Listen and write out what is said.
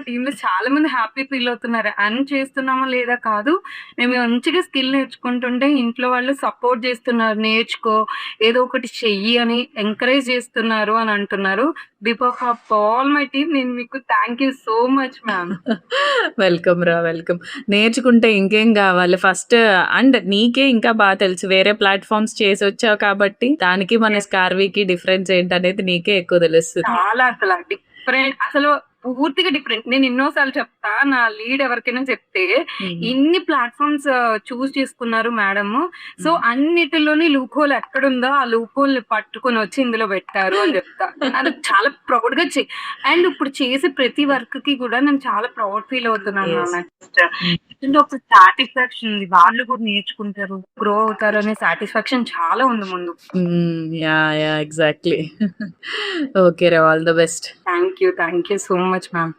టీమ్‌లో చాలా మంది హ్యాపీ ఫీల్ అవుతున్నారు. ఎర్న్ చేస్తున్నామా లేదా కాదు. మేము మంచిగా స్కిల్ నేర్చుకుంటుంటే ఇంట్లో వాళ్ళు సపోర్ట్ చేస్తున్నారు. నేర్చుకో, ఏదో ఒకటి చెయ్యి అని ఎంకరేజ్ చేస్తున్నారు అని అంటున్నారు. Because of all my team నేను మీకు thank you so much ma'am. Welcome రా, వెల్కమ్. నేర్చుకుంటే ఇంకేం గావాలి ఫస్ట్. అండ్ నీకే ఇంకా తెలుసు. వేరే ప్లాట్‌ఫార్మ్స్ చేసొచ్చావు కాబట్టి, దానికి మన యెస్. స్కార్వికి డిఫరెన్స్ ఏంటనేది నీకే ఎక్కువ తెలుస్తది. చాలా అసల డిఫరెంట్. అసలు పూర్తిగా డిఫరెంట్. నేను ఎన్నో సార్లు చెప్తా. నా లీడ్ ఎవరికైనా చెప్తే, హ్మ్. ఇన్ని ప్లాట్‌ఫార్మ్స్ చూజ్ చేసుకున్నారు మేడము. సో, హ్మ్. అన్నిటిలోని లూప్ హోల్ ఎక్కడుందో, ఆ లూప్ హోల్‌ని పట్టుకొనొచ్చి ఇందులో పెట్టారు అని చెప్తా. అది చాలా ప్రౌడ్‌గా అండ్ ఇప్పుడు చేసే ప్రతి వర్క్‌కి కూడా నేను చాలా ప్రౌడ్ ఫీల్ అవుతున్నాను యెస్. మ్యామ్. నెక్స్ట్ ఏంటంటే ఒక సాటిస్ఫాక్షన్ ఉంది. వాళ్ళు కూడా నేర్చుకుంటారు, గ్రో అవుతారు అనే సాటిస్ఫాక్షన్ చాలా ఉంది ముందు. యాహ్! యాహ్! ఎగ్జాక్ట్‌లీ. ఓకే రా. All the best. Thank you so much ma'am.